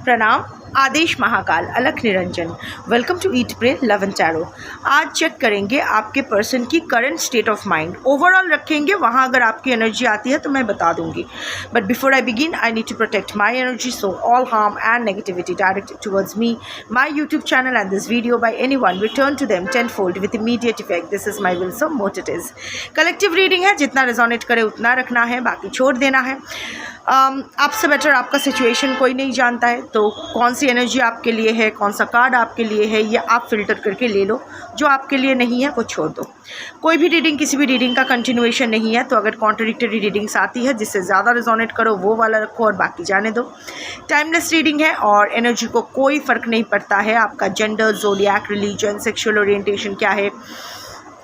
प्रणाम। आदेश महाकाल, अलख निरंजन। Welcome to Eat Pray Love and Tarot. आज चेक करेंगे आपके पर्सन की current state of mind. Overall रखेंगे, वहाँ अगर आपकी एनर्जी आती है तो मैं बता दूंगी। But before I begin I need to protect my energy, so all harm and negativity directed towards me, my YouTube channel and this video by any one return to them tenfold with immediate effect. This is my will, so mote it is. Collective reading है, जितना resonate करे उतना रखना है, बाकी छोड़ देना है। आपसे बेटर आपका सिचुएशन कोई नहीं जानता है, तो कौन सी एनर्जी आपके लिए है, कौन सा कार्ड आपके लिए है, ये आप फिल्टर करके ले लो। जो आपके लिए नहीं है वो छोड़ दो। कोई भी रीडिंग किसी भी रीडिंग का कंटिन्यूएशन नहीं है, तो अगर कॉन्ट्रडिक्टरी रीडिंग्स आती है जिससे ज़्यादा रेजोनेट करो वो वाला रखो और बाकी जाने दो। टाइमलेस रीडिंग है और एनर्जी को कोई फ़र्क नहीं पड़ता है आपका gender, zodiac, religion, sexual orientation क्या है,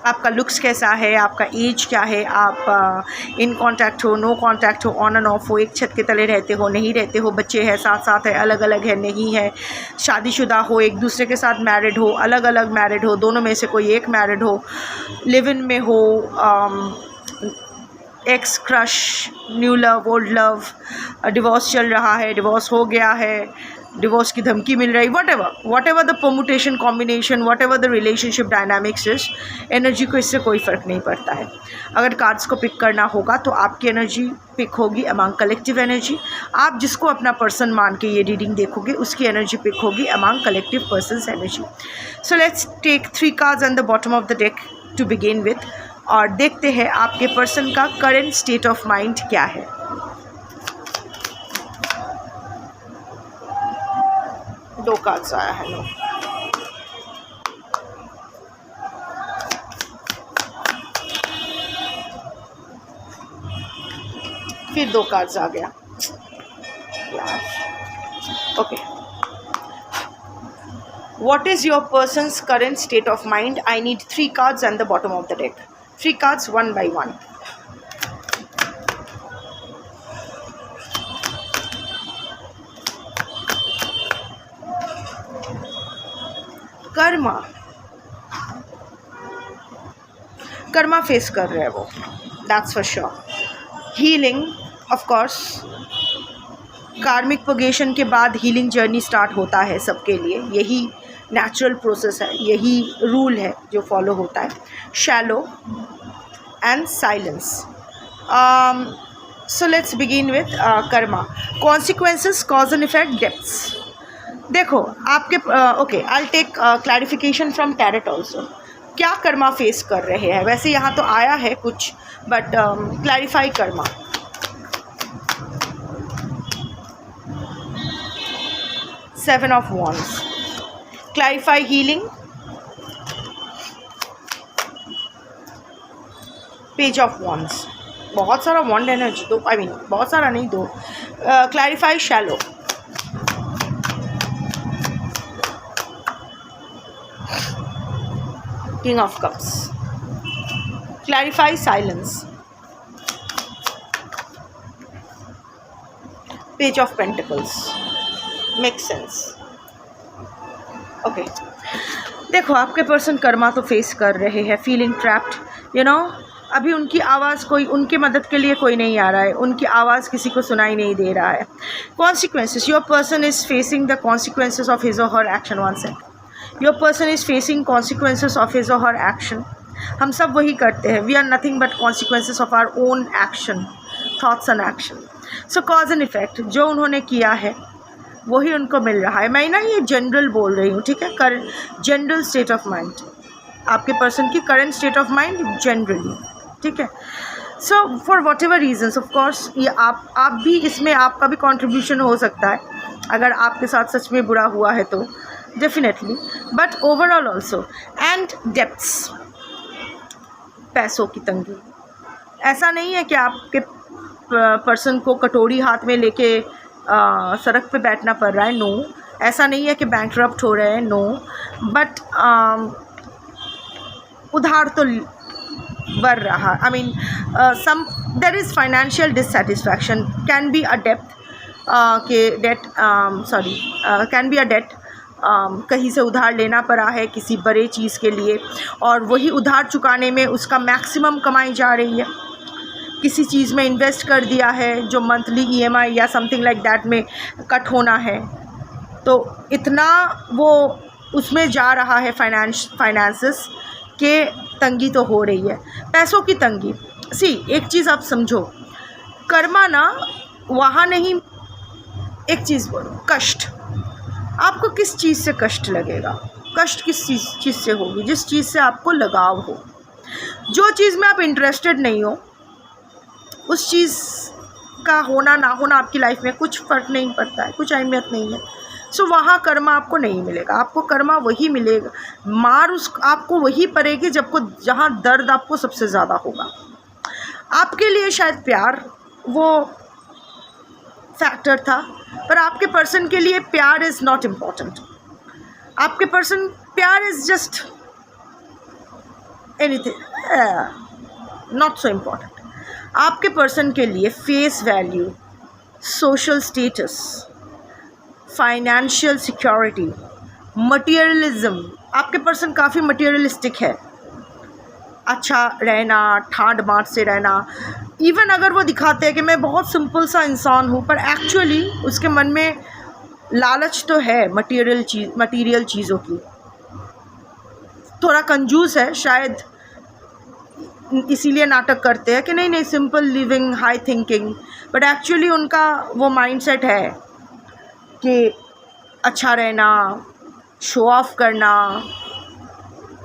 आपका लुक्स कैसा है, आपका एज क्या है, आप इन कांटेक्ट हो, नो कांटेक्ट हो, ऑन एंड ऑफ हो, एक छत के तले रहते हो, नहीं रहते हो, बच्चे हैं साथ साथ है, अलग अलग है, नहीं है, शादीशुदा हो, एक दूसरे के साथ मैरिड हो, अलग अलग मैरिड हो, दोनों में से कोई एक मैरिड हो, लिव इन में हो, x crush, new love, old love, divorce चल रहा है, डिवोर्स हो गया है, डिवोर्स की धमकी मिल रही, what ever the permutation combination, what ever the relationship dynamics is, energy को इससे कोई फ़र्क नहीं पड़ता है। अगर कार्ड्स को पिक करना होगा तो आपकी एनर्जी पिक होगी अमंग कलेक्टिव एनर्जी। आप जिसको अपना पर्सन मान के ये रीडिंग देखोगे उसकी एनर्जी पिक होगी among collective persons energy. So let's take 3 cards on the bottom of the deck to begin with, और देखते हैं आपके पर्सन का करेंट स्टेट ऑफ माइंड क्या है। दो कार्ड्स आया है, नो, फिर 2 कार्ड्स आ गया यार। Okay, what is your persons current state of mind? I need 3 cards and the bottom of the deck. 3 cards one by one. Karma face कर रहे हैं वो, that's for sure. Healing, of course, कार्मिक पगेशन के बाद हीलिंग जर्नी स्टार्ट होता है सबके लिए, यही नेचुरल प्रोसेस है, यही रूल है जो फॉलो होता है। Shallow and silence. So let's begin with karma. Consequences, cause and effect, depths. देखो आपके okay, I take clarification from tarot also. क्या कर्मा फेस कर रहे हैं? वैसे यहाँ तो आया है कुछ, but clarify Karma. Seven of Wands. Clarify healing. Page of Wands. बहुत सारा वॉन्ड एनर्जी, दो, आई मीन बहुत सारा नहीं, दो। Clarify shallow. King of cups. Clarify silence. Page of pentacles. Make sense. Okay, देखो आपके पर्सन कर्मा तो फेस कर रहे हैं, फीलिंग ट्रैप्ड, यू नो। अभी उनकी आवाज़, कोई उनकी मदद के लिए कोई नहीं आ रहा है, उनकी आवाज़ किसी को सुनाई नहीं दे रहा है। Consequences, your person is facing the consequences of his or her action. One second, your person is facing consequences of his or her action. हम सब वही करते हैं, we are nothing but consequences of our own action, thoughts and action. So cause and effect, जो उन्होंने किया है वही उनको मिल रहा है। मैं ना ये जनरल बोल रही हूँ, ठीक है, current general state of mind, आपके पर्सन की current state of mind generally, ठीक है। So for whatever reasons, of course ये आप भी इसमें, आपका भी कंट्रीब्यूशन हो सकता है अगर आपके साथ सच में बुरा हुआ है तो definitely, but overall also. And depths, पैसों की तंगी। ऐसा नहीं है कि आपके पर्सन को कटोरी हाथ में लेके सड़क पे बैठना पड़ रहा है, नो। ऐसा नहीं है कि बैंकरप्ट हो रहे हैं, नो। बट उधार तो बढ़ रहा, I mean some there is financial dissatisfaction, can be a depth के debt, sorry, can be a debt, कहीं से उधार लेना पड़ा है किसी बड़े चीज़ के लिए, और वही उधार चुकाने में उसका मैक्सिमम कमाई जा रही है। किसी चीज़ में इन्वेस्ट कर दिया है जो मंथली EMI या समथिंग लाइक दैट में कट होना है, तो इतना वो उसमें जा रहा है फाइनेंसेस के तंगी तो हो रही है, पैसों की तंगी। एक चीज़ आप समझो, कर्मा ना वहाँ नहीं, एक चीज़ बोलो, कष्ट। आपको किस चीज़ से कष्ट लगेगा? कष्ट किस चीज़ से होगी? जिस चीज़ से आपको लगाव हो। जो चीज़ में आप इंटरेस्टेड नहीं हो, उस चीज़ का होना ना होना आपकी लाइफ में कुछ फ़र्क नहीं पड़ता है, कुछ अहमियत नहीं है। वहाँ कर्मा आपको नहीं मिलेगा। आपको कर्मा वही मिलेगा, मार आपको वही पड़ेगी जहाँ दर्द आपको सबसे ज़्यादा होगा। आपके लिए शायद प्यार वो फैक्टर था, पर आपके पर्सन के लिए प्यार इज़ नॉट इम्पॉर्टेंट। आपके पर्सन प्यार is just anything, not so important. आपके पर्सन के लिए face value, social status, financial security, materialism, आपके पर्सन काफ़ी मटीरियलिस्टिक है। अच्छा रहना, ठाट बाट से रहना, इवन अगर वो दिखाते हैं कि मैं बहुत सिंपल सा इंसान हूँ, पर एक्चुअली उसके मन में लालच तो है मटीरियल चीज़ों की। थोड़ा कंजूस है शायद, इसीलिए नाटक करते हैं कि नहीं simple living, high thinking, but actually उनका वो माइंडसेट है कि अच्छा रहना, शो ऑफ करना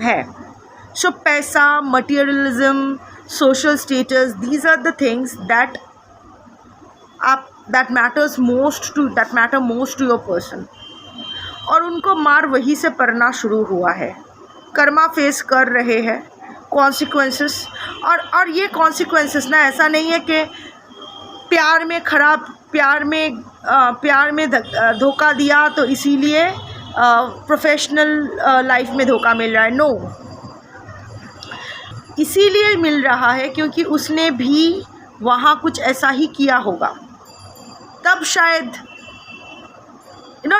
है। पैसा, materialism, social status, these are the things that matter most to your person. और उनको मार वहीं से पड़ना शुरू हुआ है। कर्मा फेस कर रहे हैं कॉन्सिक्वेंसेस, और ये कॉन्सिक्वेंसेस ना ऐसा नहीं है कि प्यार में धोखा दिया तो इसीलिए प्रोफेशनल लाइफ में धोखा मिल रहा है। नो, इसीलिए मिल रहा है क्योंकि उसने भी वहाँ कुछ ऐसा ही किया होगा, तब शायद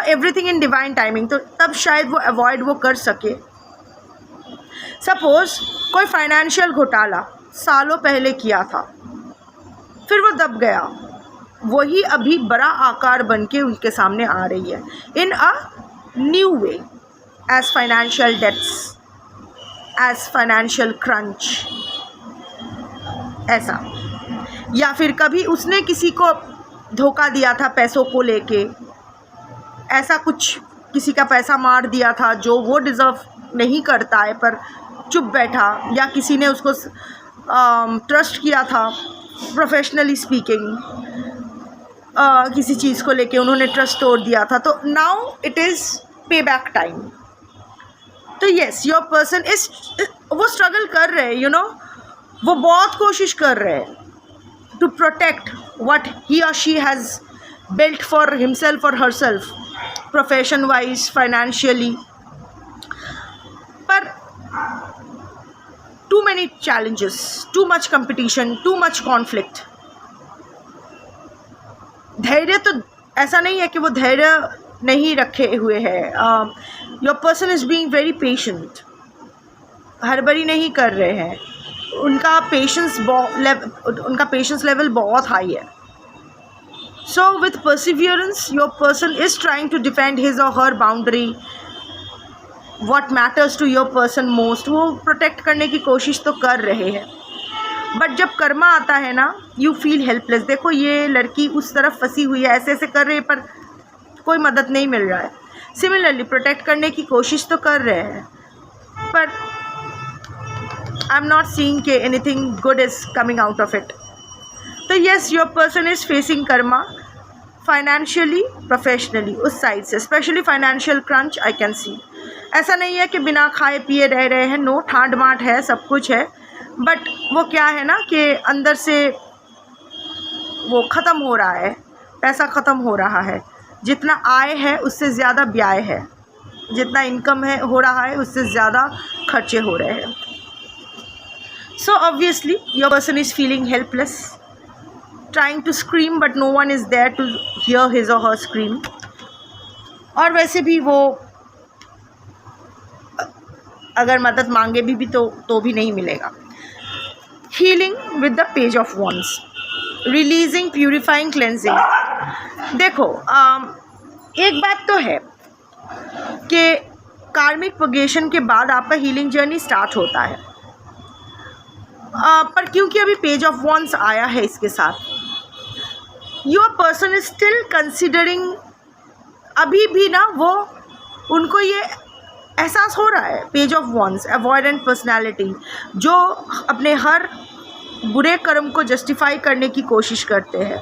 एवरीथिंग इन डिवाइन टाइमिंग, तो तब शायद वो अवॉइड वो कर सके। सपोज़ कोई फाइनेंशियल घोटाला सालों पहले किया था, फिर वो दब गया, वही अभी बड़ा आकार बन के उनके सामने आ रही है in a new way, as financial debts, as financial crunch, ऐसा। या फिर कभी उसने किसी को धोखा दिया था पैसों को लेके, ऐसा कुछ, किसी का पैसा मार दिया था जो वो डिज़र्व नहीं करता है पर चुप बैठा, या किसी ने उसको ट्रस्ट किया था, प्रोफेशनली स्पीकिंग, किसी चीज़ को लेके उन्होंने ट्रस्ट तोड़ दिया था, तो नाउ इट इज़ पे बैक टाइम। तो येस, योर पर्सन इज, वो स्ट्रगल कर रहे हैं, वो बहुत कोशिश कर रहे हैं टू प्रोटेक्ट व्हाट ही और she has built for himself or herself, profession wise, financially, पर too many challenges, too much competition, too much conflict। धैर्य तो ऐसा नहीं है कि वो धैर्य नहीं रखे हुए है। Your person is being very patient, हड़बड़ी नहीं कर रहे हैं, उनका पेशेंस लेवल बहुत हाई है। So with perseverance, your person is trying to defend his or her boundary, what matters to your person most, वो प्रोटेक्ट करने की कोशिश तो कर रहे हैं। बट जब कर्मा आता है ना, यू फील हेल्पलेस। देखो ये लड़की उस तरफ फंसी हुई है, ऐसे ऐसे कर रही है पर कोई मदद नहीं मिल रहा है। सिमिलरली प्रोटेक्ट करने की कोशिश तो कर रहे हैं, पर आई एम नॉट सीइंग कि anything good is coming out of it. तो yes, your person is facing karma financially, professionally, उस साइड से specially financial crunch I can see. ऐसा नहीं है कि बिना खाए पिए रह रहे हैं, नो, ठाट बाट है, सब कुछ है, बट वो क्या है ना कि अंदर से वो ख़त्म हो रहा है, पैसा ख़त्म हो रहा है। जितना आय है उससे ज़्यादा व्यय है, जितना इनकम है हो रहा है उससे ज़्यादा खर्चे हो रहे हैं। So obviously your person is feeling helpless, trying to scream but no one is there to hear his or her scream। और वैसे भी वो अगर मदद मांगे भी तो भी नहीं मिलेगा। Healing with the page of wands, releasing, purifying, cleansing. देखो एक बात तो है कि कार्मिक प्रोग्रेशन के बाद आपका हीलिंग जर्नी स्टार्ट होता है, पर क्योंकि अभी पेज ऑफ वॉन्ड्स आया है इसके साथ, your person is still considering, अभी भी ना वो उनको ये एहसास हो रहा है, page of wands, avoidant personality, जो अपने हर बुरे कर्म को जस्टिफाई करने की कोशिश करते हैं।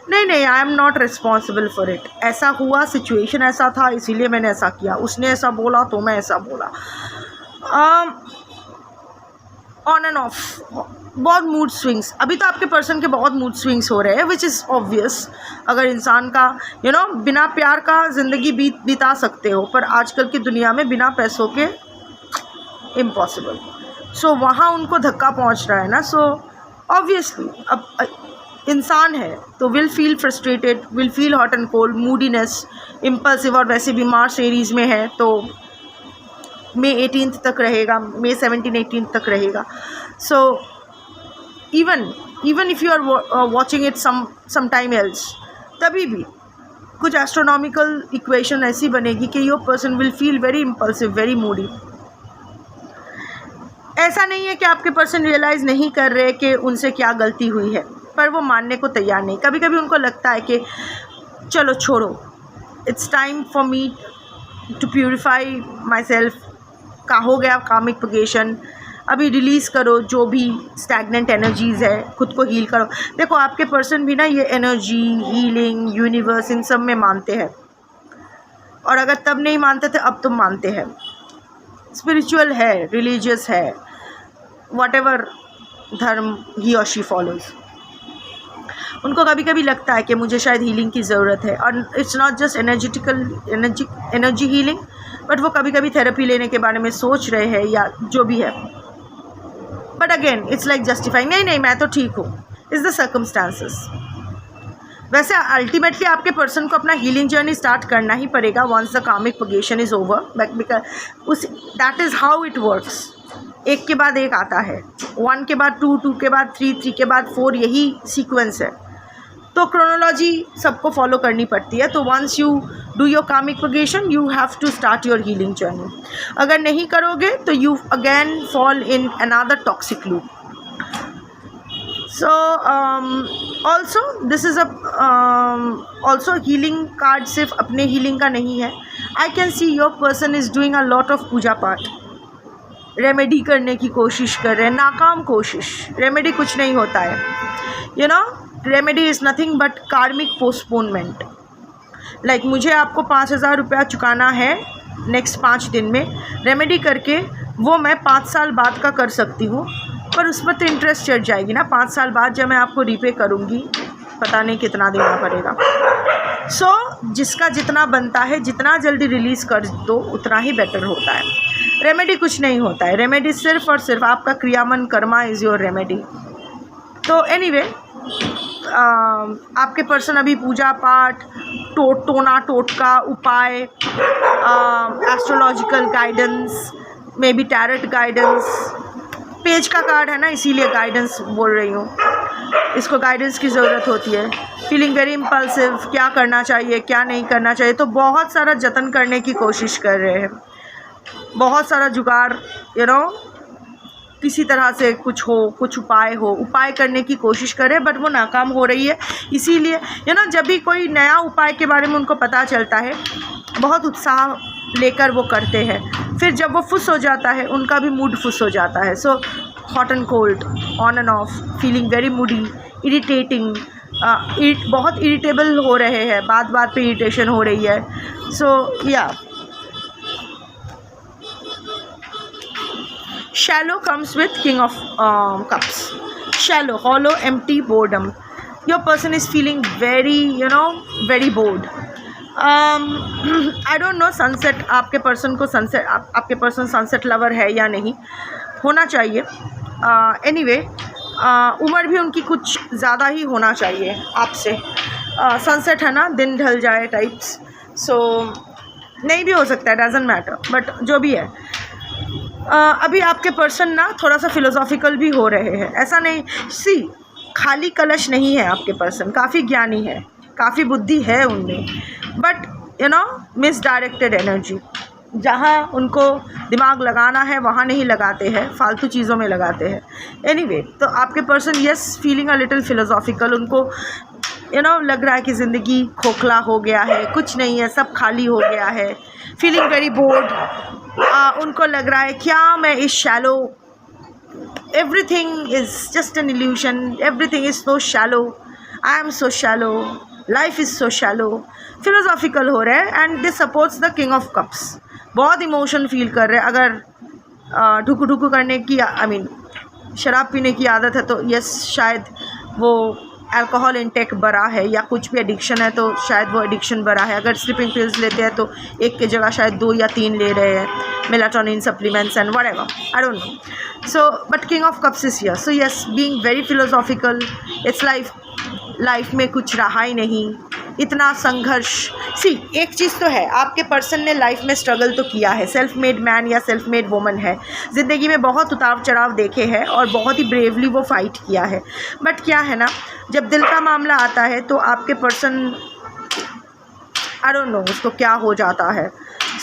नहीं, आई am not responsible for it, ऐसा हुआ, सिचुएशन ऐसा था इसीलिए मैंने ऐसा किया, उसने ऐसा बोला तो मैं ऐसा बोला। ऑन एंड ऑफ बहुत मूड स्विंग्स, अभी तो आपके पर्सन के बहुत मूड स्विंग्स हो रहे हैं, विच इज़ ऑब्वियस। अगर इंसान का बिना प्यार का ज़िंदगी बिता सकते हो, पर आजकल की दुनिया में बिना पैसों के इम्पॉसिबल। सो वहाँ उनको धक्का पहुँच रहा है ना। सो ऑब्वियसली अब इंसान है तो will feel frustrated, will feel hot and cold, मूडीनेस, impulsive, और वैसे भी मार्च एरीज में है तो मई 18 तक रहेगा, मई 17-18 तक रहेगा। So even if you are watching it some time else, तभी भी कुछ एस्ट्रोनॉमिकल इक्वेशन ऐसी बनेगी कि your person will feel very impulsive, very moody. ऐसा नहीं है कि आपके पर्सन रियलाइज़ नहीं कर रहे कि उनसे क्या गलती हुई है, पर वो मानने को तैयार नहीं। कभी कभी उनको लगता है कि चलो छोड़ो, it's time for me to purify myself, का हो गया कार्मिक प्रोग्रेशन, अभी रिलीज़ करो जो भी स्टैगनेंट एनर्जीज़ है, खुद को हील करो। देखो आपके पर्सन भी ना ये एनर्जी, हीलिंग, यूनिवर्स, इन सब में मानते हैं, और अगर तब नहीं मानते थे अब तो मानते हैं। स्पिरिचुअल है, रिलीजियस है, व्हाटएवर धर्म ही और शी फॉलोज। उनको कभी कभी लगता है कि मुझे शायद हीलिंग की ज़रूरत है, और it's not just energy healing, but वो कभी कभी थेरेपी लेने के बारे में सोच रहे हैं या जो भी है। But again it's like justifying, नहीं मैं तो ठीक हूँ, इज़ द सर्कमस्टांसेस। वैसे अल्टीमेटली आपके पर्सन को अपना हीलिंग जर्नी स्टार्ट करना ही पड़ेगा once the karmic progression is over, because that is how it works. एक के बाद एक आता है, 1 के बाद 2, 2 के बाद 3, 3 के बाद 4, यही सीक्वेंस है। तो क्रोनोलॉजी सबको फॉलो करनी पड़ती है। तो once you do your karmic progression, you have to start your healing journey. अगर नहीं करोगे तो you again fall in another toxic loop. So also this is also healing card सिर्फ अपने हीलिंग का नहीं है। I can see your person is doing a lot of puja पाठ, रेमेडी करने की कोशिश कर रहे हैं, नाकाम कोशिश। रेमेडी कुछ नहीं होता है, रेमेडी इज़ नथिंग बट कार्मिक पोस्टपोनमेंट। लाइक मुझे आपको 5,000 रुपया चुकाना है नेक्स्ट 5 दिन में, रेमेडी करके वो मैं 5 साल बाद का कर सकती हूँ, पर उस पर तो इंटरेस्ट चढ़ जाएगी ना। 5 साल बाद जब मैं आपको रीपे करूँगी पता नहीं कितना देना पड़ेगा। सो जिसका जितना बनता है, जितना जल्दी रिलीज़ कर दो उतना ही बेटर होता है। रेमेडी कुछ नहीं होता है, रेमेडी सिर्फ और सिर्फ आपका क्रियामन कर्मा इज़ योर रेमेडी। तो एनीवे आपके पर्सन अभी पूजा पाठ, टोना टोटका, उपाय, astrological guidance, may be tarot guidance, page का कार्ड है ना इसीलिए गाइडेंस बोल रही हूँ, इसको गाइडेंस की ज़रूरत होती है। फीलिंग वेरी इम्पल्सिव, क्या करना चाहिए क्या नहीं करना चाहिए, तो बहुत सारा जतन करने की कोशिश कर रहे हैं, बहुत सारा जुगाड़, किसी तरह से कुछ हो, कुछ उपाय करने की कोशिश करें, बट वो नाकाम हो रही है। इसीलिए जब भी कोई नया उपाय के बारे में उनको पता चलता है, बहुत उत्साह लेकर वो करते हैं, फिर जब वो फुस हो जाता है उनका भी मूड फुस हो जाता है। So hot and cold, on end of, feeling very Moody, irritating, बहुत इरिटेबल हो रहे हैं, बात पे इरिटेशन हो रही है। सो या shallow comes with king of cups. Shallow, hollow, empty, boredom. Your person is feeling very very bored. I don't know sunset, आपके पर्सन को सनसेट, आपके पर्सन सनसेट लवर है या नहीं, होना चाहिए। एनीवे उम्र भी उनकी कुछ ज़्यादा ही होना चाहिए आपसे। सनसेट है ना, दिन ढल जाए टाइप्स। सो नहीं भी हो सकता है, डजंट मैटर, बट जो भी है। अभी आपके पर्सन ना थोड़ा सा फिलोसॉफिकल भी हो रहे हैं। ऐसा नहीं, खाली कलश नहीं है आपके पर्सन, काफ़ी ज्ञानी है, काफ़ी बुद्धि है उनमें, बट मिसडायरेक्टेड एनर्जी, जहाँ उनको दिमाग लगाना है वहाँ नहीं लगाते हैं, फालतू चीज़ों में लगाते हैं। एनीवे, तो आपके person yes feeling a little philosophical, उनको लग रहा है कि ज़िंदगी खोखला हो गया है, कुछ नहीं है, सब खाली हो गया है, फीलिंग वेरी बोर्ड। उनको लग रहा है क्या मैं इस shallow, everything is just an illusion, everything is so shallow, I am so shallow, life is so shallow, philosophical हो रहे हैं। And this supports the king of cups, बहुत इमोशन फील कर रहे हैं। अगर ढुकू ढुकू करने की शराब पीने की आदत है तो यस शायद वो अल्कोहल इंटेक बढ़ा है, या कुछ भी एडिक्शन है तो शायद वो एडिक्शन बढ़ा है। अगर स्लीपिंग पिल्स लेते हैं तो एक की जगह शायद 2 या 3 ले रहे हैं, melatonin supplements and whatever, I don't know. So but king of cups is here, so yes being very philosophical, it's life में कुछ रहा ही नहीं, इतना संघर्ष। एक चीज़ तो है, आपके पर्सन ने लाइफ में स्ट्रगल तो किया है, सेल्फ मेड मैन या सेल्फ मेड वुमन है, ज़िंदगी में बहुत उतार चढ़ाव देखे हैं और बहुत ही ब्रेवली वो फाइट किया है। बट क्या है ना, जब दिल का मामला आता है तो आपके पर्सन आई डोंट नो उसको क्या हो जाता है।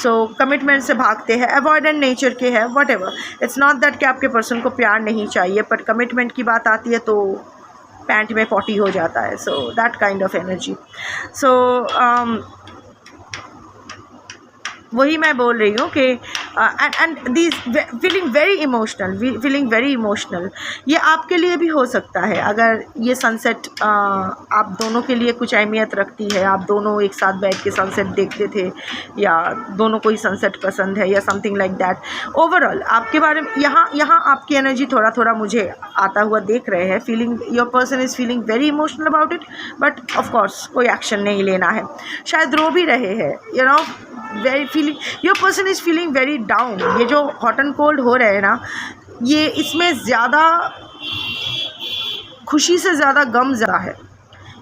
कमिटमेंट से भागते हैं, अवॉइडेंट नेचर के हैं, व्हाटएवर। इट्स नॉट दैट कि आपके पर्सन को प्यार नहीं चाहिए, बट कमिटमेंट की बात आती है तो पैंट में पॉटी हो जाता है। That kind of energy. वही मैं बोल रही हूँ कि and these feeling very emotional, ये आपके लिए भी हो सकता है। अगर ये सनसेट आप दोनों के लिए कुछ अहमियत रखती है, आप दोनों एक साथ बैठ के सनसेट देखते थे, या दोनों को ही सनसेट पसंद है, या समथिंग लाइक दैट। ओवरऑल आपके बारे में यहाँ आपकी एनर्जी थोड़ा मुझे आता हुआ देख रहे हैं। Feeling your person is feeling very emotional about it, but of course कोई एक्शन नहीं लेना है, शायद रो भी रहे हैं, very feeling your person is feeling very down. ये जो हॉट एंड कोल्ड हो रहे हैं ना, ये इसमें ज़्यादा खुशी से ज़्यादा गम ज़्यादा है।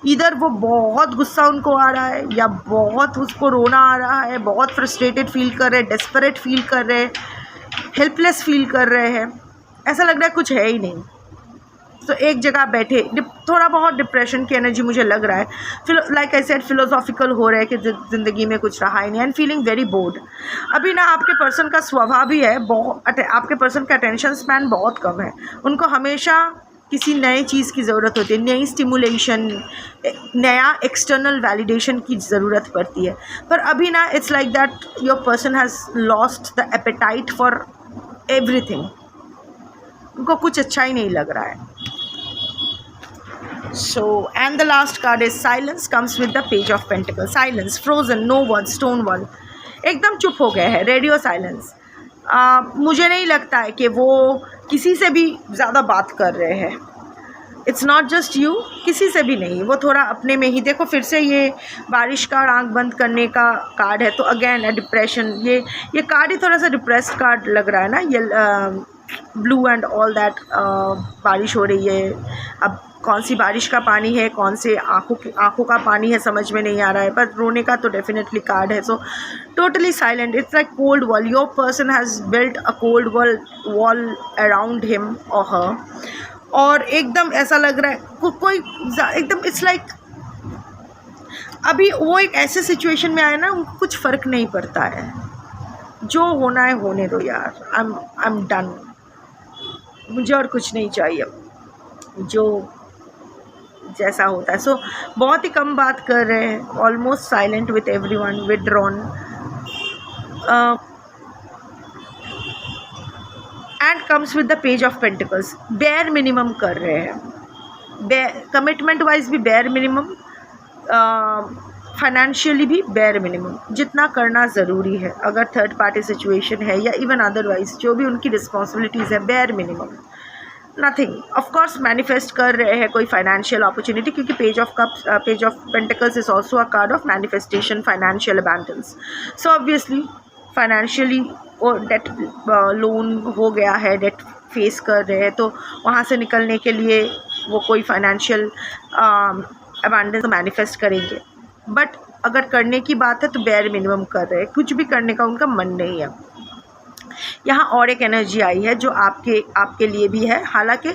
इधर वो बहुत गुस्सा उनको आ रहा है, या बहुत उसको रोना आ रहा है, बहुत फ्रस्ट्रेटेड फील कर रहे हैं, डेस्परेट फील कर रहे हैं, हेल्पलेस फील कर रहे हैं, ऐसा लग रहा है कुछ है ही नहीं। एक जगह बैठे थोड़ा बहुत डिप्रेशन की एनर्जी मुझे लग रहा है। लाइक आई सेड फिलोसॉफिकल हो रहा है कि ज़िंदगी में कुछ रहा ही नहीं, एंड फीलिंग वेरी बोर्ड। अभी ना आपके पर्सन का स्वभाव भी है, आपके पर्सन का अटेंशन स्पैन बहुत कम है। उनको हमेशा किसी नए चीज़ की ज़रूरत होती है, नई स्टिमुलेशन, नया एक्सटर्नल वैलिडेशन की ज़रूरत पड़ती है। पर अभी ना it's like that your person has lost the apatite for everything. उनको कुछ अच्छा ही नहीं लग रहा है। And the last card is silence comes with the page of pentacles. Silence, frozen, no word, stone wall, एकदम चुप हो गए हैं, रेडियो साइलेंस। मुझे नहीं लगता है कि वो किसी से भी ज़्यादा बात कर रहे हैं। इट्स नॉट जस्ट यू, किसी से भी नहीं, वो थोड़ा अपने में ही। देखो फिर से ये बारिश का आँख बंद करने का कार्ड है, तो अगेन है डिप्रेशन। ये कार्ड ही थोड़ा सा डिप्रेस्ड कार्ड लग रहा है ना, ये ब्लू एंड ऑल दैट। बारिश हो रही है, अब कौन सी बारिश का पानी है, कौन से आँखों का पानी है, समझ में नहीं आ रहा है, पर रोने का तो डेफिनेटली कार्ड है। Totally silent, it's like cold wall. Your person has built a cold wall around him और हर, और एकदम ऐसा लग रहा है कोई एकदम, इट्स लाइक अभी वो एक ऐसे सिचुएशन में आए ना, उनको कुछ फ़र्क नहीं पड़ता है, जो होना है होने दो यार, आई एम डन, मुझे और कुछ नहीं चाहिए, जो जैसा होता है। बहुत ही कम बात कर रहे हैं, almost silent with everyone, withdrawn, and comes with the page of pentacles. Bare minimum कर रहे हैं, कमिटमेंट वाइज भी बेयर मिनिमम, फाइनेंशियली भी बेयर मिनिमम, जितना करना ज़रूरी है। अगर थर्ड पार्टी सिचुएशन है या इवन अदरवाइज जो भी उनकी रिस्पॉन्सिबिलिटीज़ है, bare minimum, nothing. Of course manifest कर रहे हैं कोई फाइनेंशियल अपॉर्चुनिटी, क्योंकि page of pentacles is also a card of manifestation, financial abundance. So obviously financially और डेट लोन हो गया है, डेट फेस कर रहे हैं, तो वहाँ से निकलने के लिए वो कोई फाइनेंशियल अबैंडेंस मैनिफेस्ट करेंगे। बट अगर करने की बात है तो बेयर मिनिमम कर रहे हैं, कुछ भी करने का उनका मन नहीं है। यहाँ और एक एनर्जी आई है जो आपके लिए भी है, हालांकि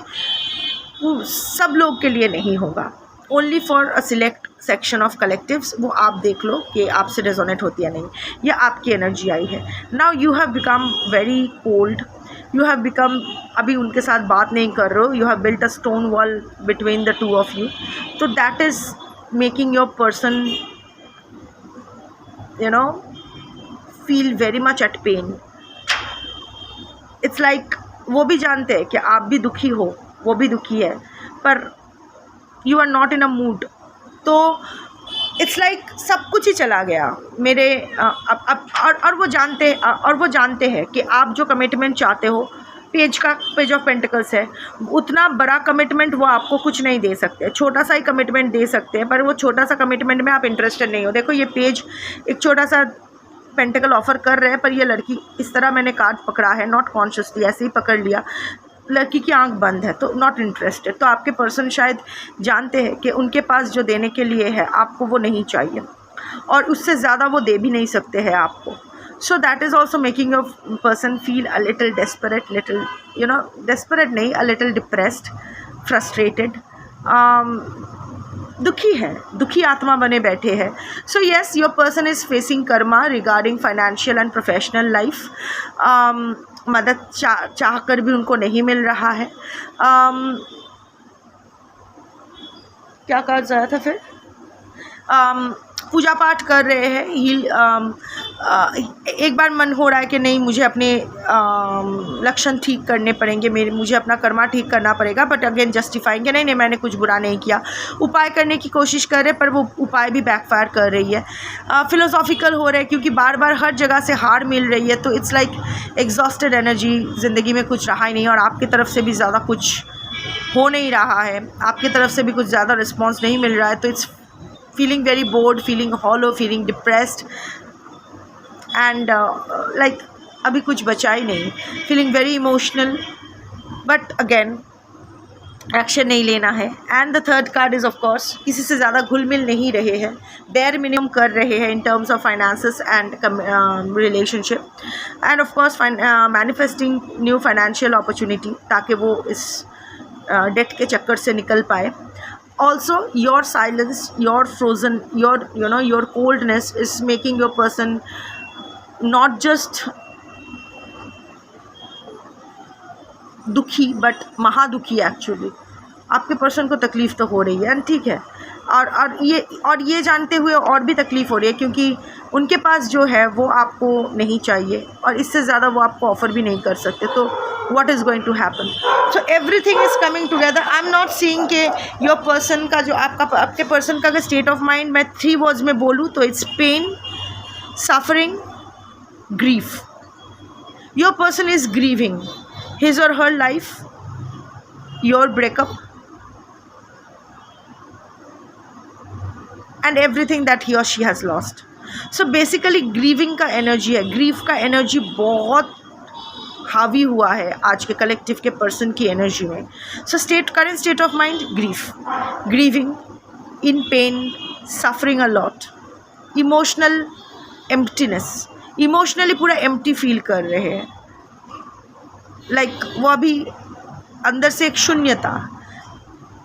सब लोग के लिए नहीं होगा, only for a select section of collectives, वो आप देख लो कि आपसे रेजोनेट होती है नहीं, या आपकी एनर्जी आई है. Now you have become very cold, you have become, अभी उनके साथ बात नहीं कर रहे हो, you have built a stone wall between the two of you. तो that is making your person feel very much at pain. It's like वो भी जानते हैं कि आप भी दुखी हो, वो भी दुखी है, पर you are not in a mood. तो इट्स लाइक सब कुछ ही चला गया मेरे. अब और वो जानते हैं कि आप जो कमिटमेंट चाहते हो, पेज ऑफ पेंटिकल्स है, उतना बड़ा कमिटमेंट वो आपको कुछ नहीं दे सकते. छोटा सा ही कमिटमेंट दे सकते हैं, पर वो छोटा सा कमिटमेंट में आप इंटरेस्टेड नहीं हो. देखो ये पेज एक छोटा सा पेंटिकल ऑफ़र कर रहे हैं, पर ये लड़की, इस तरह मैंने कार्ड पकड़ा है, नॉट कॉन्शियसली, ऐसे ही पकड़ लिया, लड़की की आंख बंद है, तो नॉट इंटरेस्टेड. तो आपके पर्सन शायद जानते हैं कि उनके पास जो देने के लिए है आपको वो नहीं चाहिए, और उससे ज़्यादा वो दे भी नहीं सकते हैं आपको. So that is also making your person feel a little desperate, little desperate नहीं, अ लिटिल डिप्रेस्ड, फ्रस्ट्रेटेड, दुखी है, दुखी आत्मा बने बैठे हैं. So yes, your person is facing Karma regarding financial and professional life. मदद चाह कर भी उनको नहीं मिल रहा है. क्या कहा जा रहा था फिर? पूजा पाठ कर रहे हैं, एक बार मन हो रहा है कि नहीं, मुझे अपने लक्षण ठीक करने पड़ेंगे, मुझे अपना कर्मा ठीक करना पड़ेगा, बट अगेन जस्टिफाइंग कि नहीं मैंने कुछ बुरा नहीं किया. उपाय करने की कोशिश कर रहे, पर वो उपाय भी बैकफायर कर रही है. फिलोसॉफिकल हो रहे हैं क्योंकि बार बार हर जगह से हार मिल रही है. तो इट्स लाइक एग्जॉस्टेड एनर्जी, ज़िंदगी में कुछ रहा ही नहीं, और आपकी तरफ से भी ज़्यादा कुछ हो नहीं रहा है, आपकी तरफ से भी कुछ ज़्यादा रिस्पॉन्स नहीं मिल रहा है. तो it's feeling very bored, feeling hollow, feeling depressed, and like अभी कुछ बचा ही नहीं, feeling very emotional, but again action नहीं लेना है. And the third card is of course किसी से ज़्यादा घुल मिल नहीं रहे हैं, बेयर मिनिमम कर रहे हैं in terms of finances and relationship, end of course manifesting new financial opportunity, ताकि वो इस डेट के चक्कर से निकल पाए. Also, your silence, your frozen, your coldness is making your person not just दुखी but महादुखी. एक्चुअली आपके पर्सन को तकलीफ़ तो हो रही है, एंड ठीक है, और ये जानते हुए और भी तकलीफ़ हो रही है क्योंकि उनके पास जो है वो आपको नहीं चाहिए, और इससे ज़्यादा वो आपको ऑफ़र भी नहीं कर सकते. तो what is going to happen? So everything is coming together. I'm not seeing कि your person का जो आपके person का अगर state of mind मैं 3 words में बोलूँ तो it's pain, suffering, grief. Your person is grieving his or her life, your breakup, and everything that he or she has lost. So basically grieving का energy है, grief का energy बहुत हावी हुआ है आज के कलेक्टिव के पर्सन की एनर्जी में. So current state of mind, grieving, in pen, suffering a lot, emotional emptiness, emotionally पूरा एम्प्टी फील कर रहे हैं. लाइक वो अभी अंदर से एक शून्यता,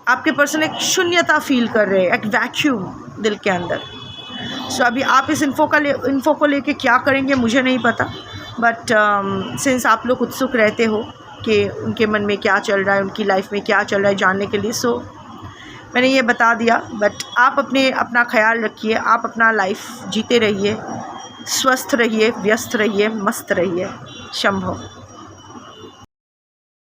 आपके पर्सन एक शून्यता फील कर रहे हैं, एक वैक्यूम दिल के अंदर. सो अभी आप इस इन्फो को लेके क्या करेंगे मुझे नहीं पता, बट सिंस आप लोग उत्सुक रहते हो कि उनके मन में क्या चल रहा है, उनकी लाइफ में क्या चल रहा है जानने के लिए, सो मैंने ये बता दिया. बट आप अपना ख्याल रखिए, आप अपना लाइफ जीते रहिए, स्वस्थ रहिए, व्यस्त रहिए, मस्त रहिए. शंभो.